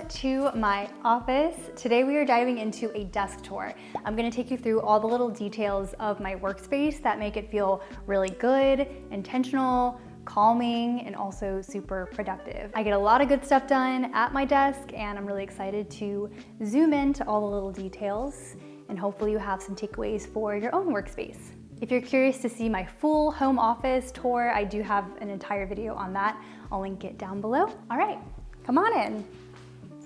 to my office. Today we are diving into a desk tour. I'm gonna take you through all the little details of my workspace that make it feel really good, intentional, calming, and also super productive. I get a lot of good stuff done at my desk, and I'm really excited to zoom into all the little details, and hopefully you have some takeaways for your own workspace. If you're curious to see my full home office tour, I do have an entire video on that. I'll link it down below. All right, come on in.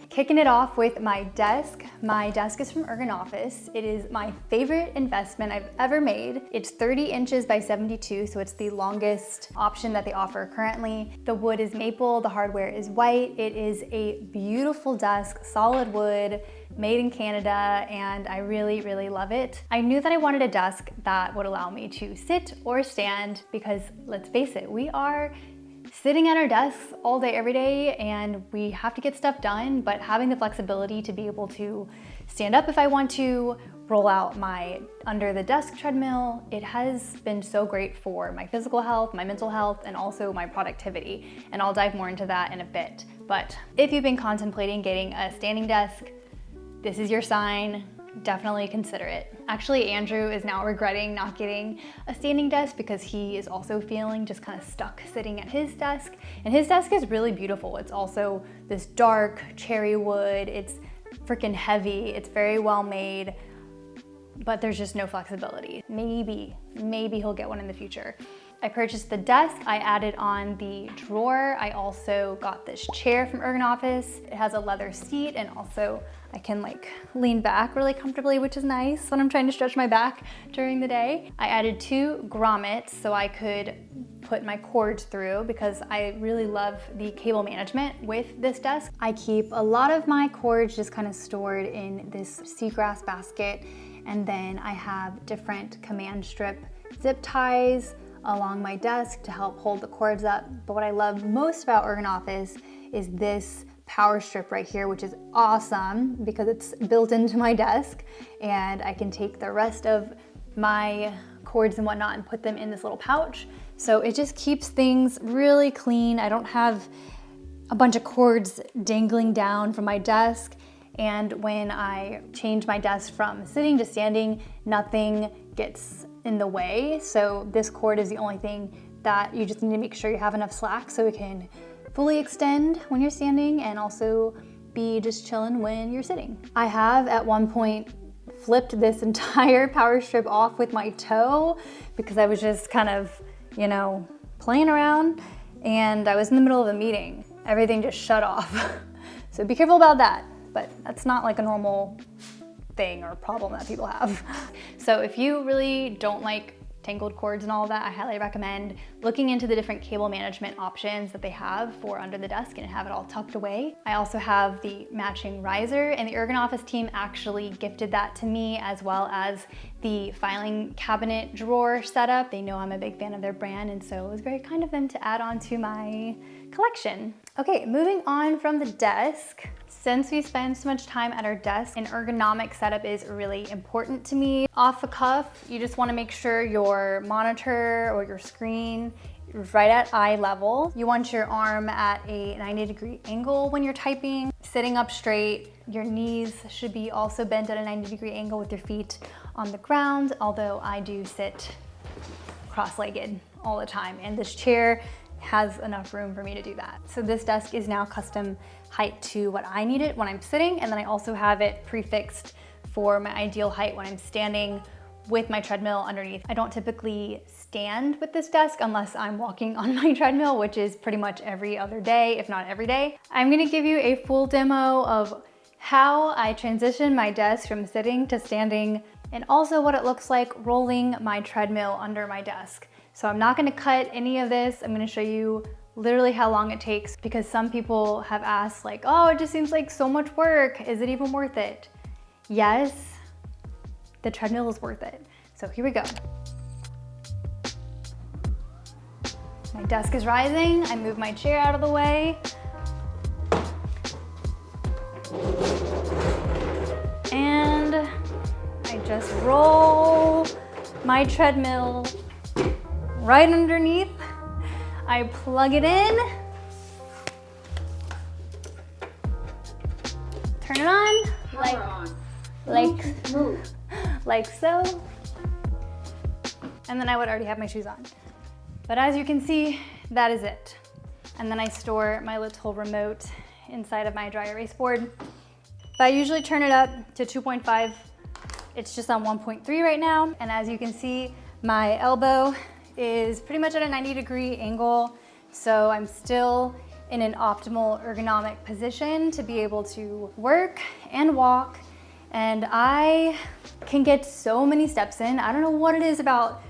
Kicking it off with my desk. My desk is from Ergonomic. It is my favorite investment I've ever made. It's 30 inches by 72, so it's the longest option that they offer currently. The wood is maple, the hardware is white. It is a beautiful desk, solid wood, made in Canada, and I really, really love it. I knew that I wanted a desk that would allow me to sit or stand because let's face it, we are sitting at our desks all day, every day, and we have to get stuff done, but having the flexibility to be able to stand up if I want to, roll out my under the desk treadmill, it has been so great for my physical health, my mental health, and also my productivity. And I'll dive more into that in a bit. But if you've been contemplating getting a standing desk, this is your sign. Definitely consider it. Actually, Andrew is now regretting not getting a standing desk because he is also feeling just kind of stuck sitting at his desk. And his desk is really beautiful. It's also this dark cherry wood. It's freaking heavy. It's very well made, but there's just no flexibility. Maybe he'll get one in the future. I purchased the desk, I added on the drawer. I also got this chair from Ergonomic. It has a leather seat, and also I can like lean back really comfortably, which is nice when I'm trying to stretch my back during the day. I added 2 grommets so I could put my cords through because I really love the cable management with this desk. I keep a lot of my cords just kind of stored in this seagrass basket, and then I have different command strip zip ties along my desk to help hold the cords up. But what I love most about Ergonomic is this power strip right here, which is awesome because it's built into my desk, and I can take the rest of my cords and whatnot and put them in this little pouch. So it just keeps things really clean. I don't have a bunch of cords dangling down from my desk. And when I change my desk from sitting to standing, nothing gets in the way. So this cord is the only thing that you just need to make sure you have enough slack so it can fully extend when you're standing and also be just chilling when you're sitting. I have at one point flipped this entire power strip off with my toe because I was just kind of, playing around, and I was in the middle of a meeting. Everything just shut off. So be careful about that, but that's not like a normal thing or problem that people have. So if you really don't like tangled cords and all of that, I highly recommend looking into the different cable management options that they have for under the desk and have it all tucked away. I also have the matching riser, and the Ergonomic team actually gifted that to me, as well as the filing cabinet drawer setup. They know I'm a big fan of their brand, and so it was very kind of them to add on to my collection. Okay, moving on from the desk. Since we spend so much time at our desk, an ergonomic setup is really important to me. Off the cuff, you just wanna make sure your monitor or your screen is right at eye level. You want your arm at a 90-degree angle when you're typing. Sitting up straight, your knees should be also bent at a 90-degree angle with your feet on the ground, although I do sit cross-legged all the time, and this chair has enough room for me to do that. So this desk is now custom height to what I need it when I'm sitting, and then I also have it prefixed for my ideal height when I'm standing with my treadmill underneath. I don't typically stand with this desk unless I'm walking on my treadmill, which is pretty much every other day, if not every day. I'm gonna give you a full demo of how I transition my desk from sitting to standing, and also what it looks like rolling my treadmill under my desk. So I'm not gonna cut any of this. I'm gonna show you literally how long it takes, because some people have asked like, oh, it just seems like so much work. Is it even worth it? Yes, the treadmill is worth it. So here we go. My desk is rising. I move my chair out of the way. And I just roll my treadmill right underneath. I plug it in. like so. And then I would already have my shoes on. But as you can see, that is it. And then I store my little remote inside of my dry erase board. But I usually turn it up to 2.5. It's just on 1.3 right now. And as you can see, my elbow is pretty much at a 90-degree angle. So I'm still in an optimal ergonomic position to be able to work and walk. And I can get so many steps in. I don't know what it is about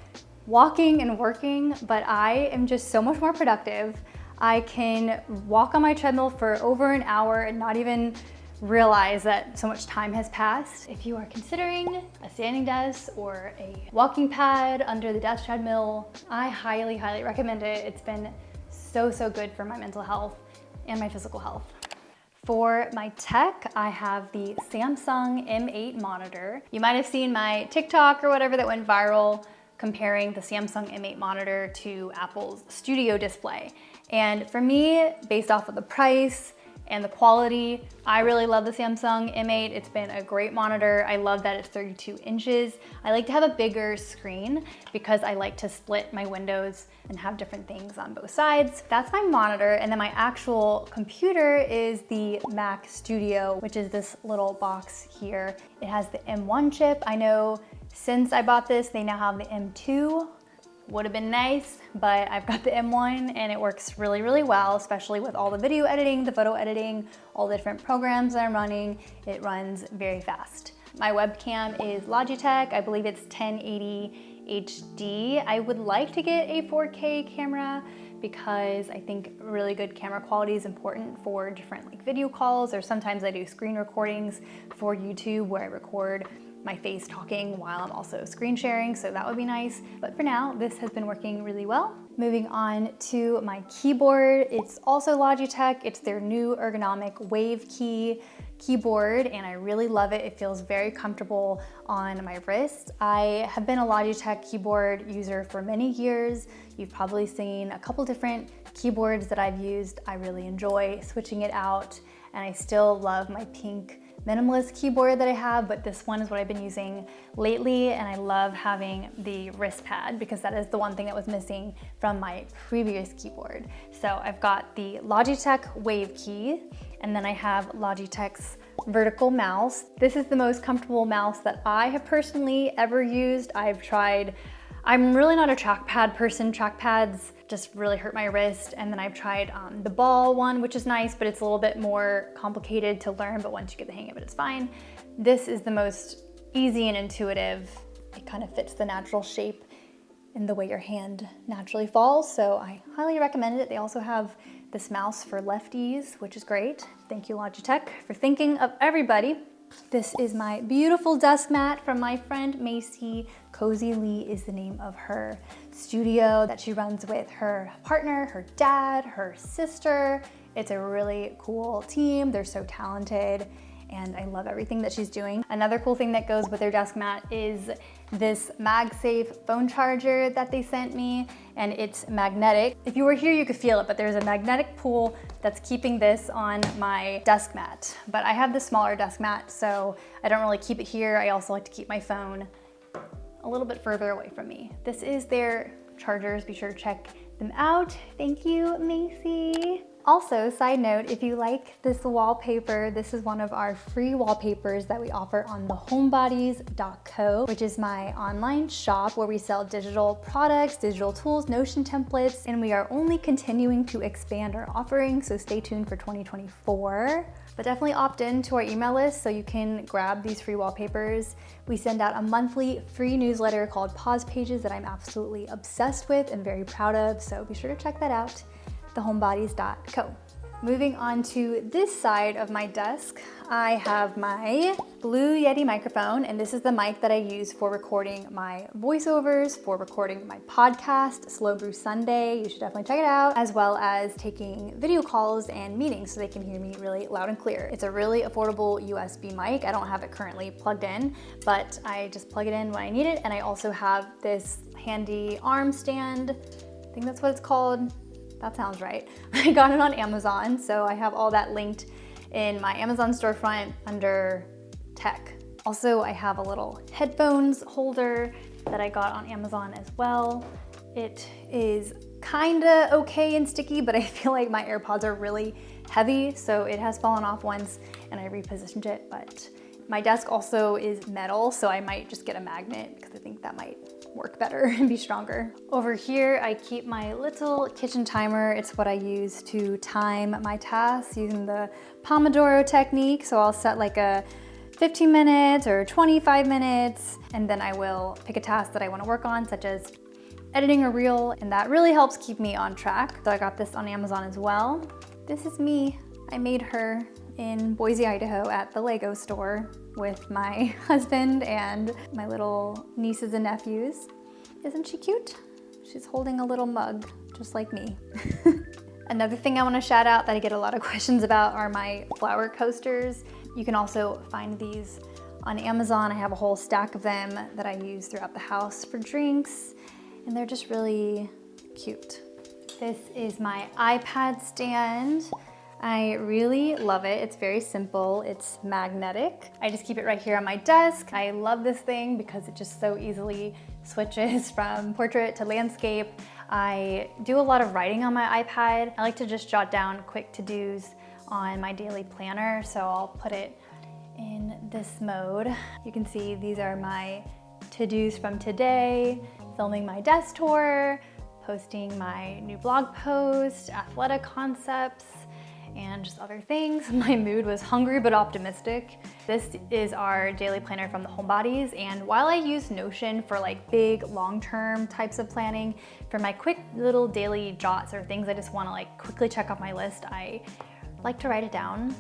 walking and working, but I am just so much more productive. I can walk on my treadmill for over an hour and not even realize that so much time has passed. If you are considering a standing desk or a walking pad under the desk treadmill, I highly, highly recommend it. It's been so, so good for my mental health and my physical health. For my tech, I have the Samsung M8 monitor. You might have seen my TikTok or whatever that went viral comparing the Samsung M8 monitor to Apple's Studio display. And for me, based off of the price and the quality, I really love the Samsung M8. It's been a great monitor. I love that it's 32 inches. I like to have a bigger screen because I like to split my windows and have different things on both sides. That's my monitor. And then my actual computer is the Mac Studio, which is this little box here. It has the M1 chip. I know since I bought this, they now have the M2. Would have been nice, but I've got the M1 and it works really, really well, especially with all the video editing, the photo editing, all the different programs that I'm running. It runs very fast. My webcam is Logitech. I believe it's 1080 HD. I would like to get a 4K camera because I think really good camera quality is important for different video calls, or sometimes I do screen recordings for YouTube where I record my face talking while I'm also screen sharing, so that would be nice. But for now, this has been working really well. Moving on to my keyboard, it's also Logitech. It's their new ergonomic Wave Key keyboard, and I really love it. It feels very comfortable on my wrist. I have been a Logitech keyboard user for many years. You've probably seen a couple different keyboards that I've used. I really enjoy switching it out, and I still love my pink minimalist keyboard that I have, but this one is what I've been using lately, and I love having the wrist pad because that is the one thing that was missing from my previous keyboard. So I've got the Logitech Wave Key, and then I have Logitech's vertical mouse. This is the most comfortable mouse that I have personally ever used. I'm really not a trackpad person. Trackpads just really hurt my wrist. And then I've tried the ball one, which is nice, but it's a little bit more complicated to learn, but once you get the hang of it, it's fine. This is the most easy and intuitive. It kind of fits the natural shape in the way your hand naturally falls, so I highly recommend it. They also have this mouse for lefties, which is great. Thank you, Logitech, for thinking of everybody. This is my beautiful desk mat from my friend Macy. Cozy Lee is the name of her studio that she runs with her partner, her dad, her sister. It's a really cool team. They're so talented, and I love everything that she's doing. Another cool thing that goes with their desk mat is this MagSafe phone charger that they sent me, and it's magnetic. If you were here, you could feel it, but there's a magnetic pull that's keeping this on my desk mat. But I have the smaller desk mat, so I don't really keep it here. I also like to keep my phone a little bit further away from me. This is their chargers. Be sure to check them out. Thank you, Macy. Also, side note, if you like this wallpaper, this is one of our free wallpapers that we offer on the homebodies.co, which is my online shop where we sell digital products, digital tools, Notion templates, and we are only continuing to expand our offering, so stay tuned for 2024. But definitely opt in to our email list so you can grab these free wallpapers. We send out a monthly free newsletter called Pause Pages that I'm absolutely obsessed with and very proud of, so be sure to check that out. thehomebodies.co. Moving on to this side of my desk, I have my Blue Yeti microphone, and this is the mic that I use for recording my voiceovers, for recording my podcast, Slow Brew Sunday. You should definitely check it out, as well as taking video calls and meetings so they can hear me really loud and clear. It's a really affordable USB mic. I don't have it currently plugged in, but I just plug it in when I need it, and I also have this handy arm stand. I think that's what it's called. That sounds right. I got it on Amazon, so I have all that linked in my Amazon storefront under tech. Also, I have a little headphones holder that I got on Amazon as well. It is kinda okay and sticky, but I feel like my AirPods are really heavy, so it has fallen off once and I repositioned it, but my desk also is metal, so I might just get a magnet because I think that might work better and be stronger. Over here, I keep my little kitchen timer. It's what I use to time my tasks using the Pomodoro technique. So I'll set like a 15 minutes or 25 minutes, and then I will pick a task that I want to work on, such as editing a reel, and that really helps keep me on track. So I got this on Amazon as well. This is me. I made her in Boise, Idaho at the Lego store with my husband and my little nieces and nephews. Isn't she cute? She's holding a little mug, just like me. Another thing I want to shout out that I get a lot of questions about are my flower coasters. You can also find these on Amazon. I have a whole stack of them that I use throughout the house for drinks, and they're just really cute. This is my iPad stand. I really love it. It's very simple. It's magnetic. I just keep it right here on my desk. I love this thing because it just so easily switches from portrait to landscape. I do a lot of writing on my iPad. I like to just jot down quick to-dos on my daily planner, so I'll put it in this mode. You can see these are my to-dos from today, filming my desk tour, posting my new blog post, athletic concepts, and just other things. My mood was hungry but optimistic. This is our daily planner from the Homebodies, and while I use Notion for like big long-term types of planning, for my quick little daily jots or things I just want to like quickly check off my list, I like to write it down.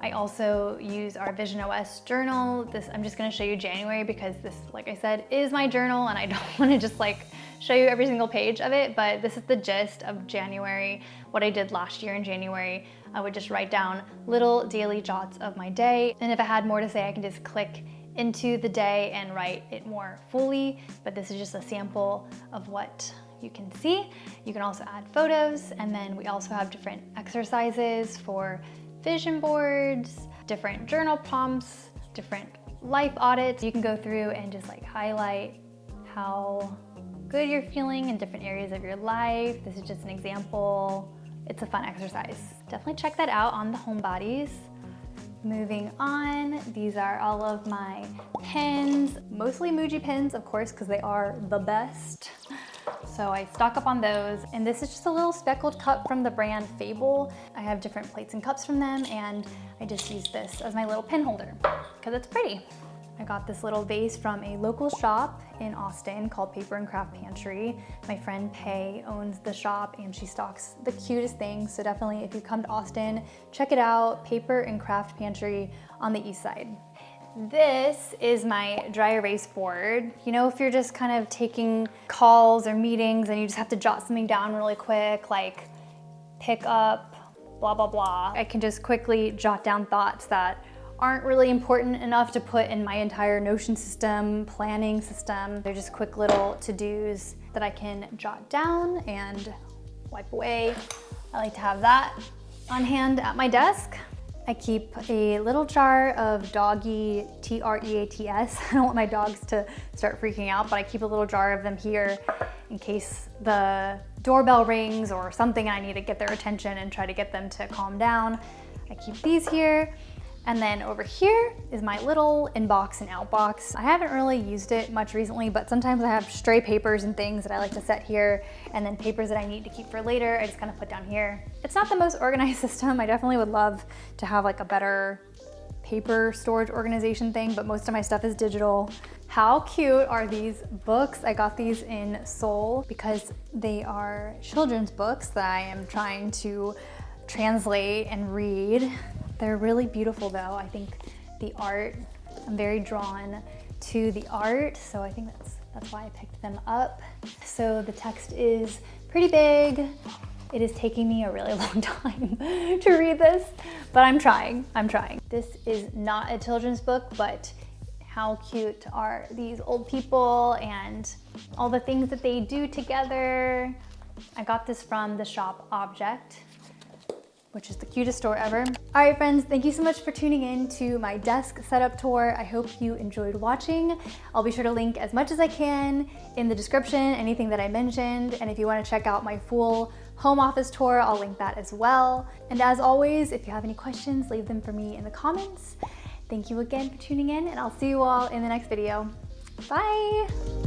I also use our Vision OS journal. This, I'm just going to show you January because this, like I said, is my journal and I don't want to just like show you every single page of it, but this is the gist of January. What I did last year in January, I would just write down little daily jots of my day. And if I had more to say, I can just click into the day and write it more fully, but this is just a sample of what you can see. You can also add photos, and then we also have different exercises for vision boards, different journal prompts, different life audits. You can go through and just like highlight how good you're feeling in different areas of your life. This is just an example. It's a fun exercise. Definitely check that out on the Homebodies. Moving on, these are all of my pens, mostly Muji pens, of course, because they are the best. So I stock up on those, and this is just a little speckled cup from the brand Fable. I have different plates and cups from them, and I just use this as my little pen holder because it's pretty. I got this little vase from a local shop in Austin called Paper and Craft Pantry. My friend Pei owns the shop and she stocks the cutest things. So definitely if you come to Austin, check it out, Paper and Craft Pantry on the east side. This is my dry erase board. You know, if you're just kind of taking calls or meetings and you just have to jot something down really quick, like pick up, blah, blah, blah. I can just quickly jot down thoughts that aren't really important enough to put in my entire Notion system, planning system. They're just quick little to-dos that I can jot down and wipe away. I like to have that on hand at my desk. I keep a little jar of doggy Treats. I don't want my dogs to start freaking out, but I keep a little jar of them here in case the doorbell rings or something and I need to get their attention and try to get them to calm down. I keep these here. And then over here is my little inbox and outbox. I haven't really used it much recently, but sometimes I have stray papers and things that I like to set here, and then papers that I need to keep for later, I just kind of put down here. It's not the most organized system. I definitely would love to have like a better paper storage organization thing, but most of my stuff is digital. How cute are these books? I got these in Seoul because they are children's books that I am trying to translate and read. They're really beautiful though. I think the art, I'm very drawn to the art, so I think that's why I picked them up. So the text is pretty big. It is taking me a really long time to read this, but I'm trying. This is not a children's book, but how cute are these old people and all the things that they do together. I got this from the shop Object. which is the cutest door ever. All right, friends, thank you so much for tuning in to my desk setup tour. I hope you enjoyed watching. I'll be sure to link as much as I can in the description, anything that I mentioned. And if you want to check out my full home office tour, I'll link that as well. And as always, if you have any questions, leave them for me in the comments. Thank you again for tuning in, and I'll see you all in the next video. Bye.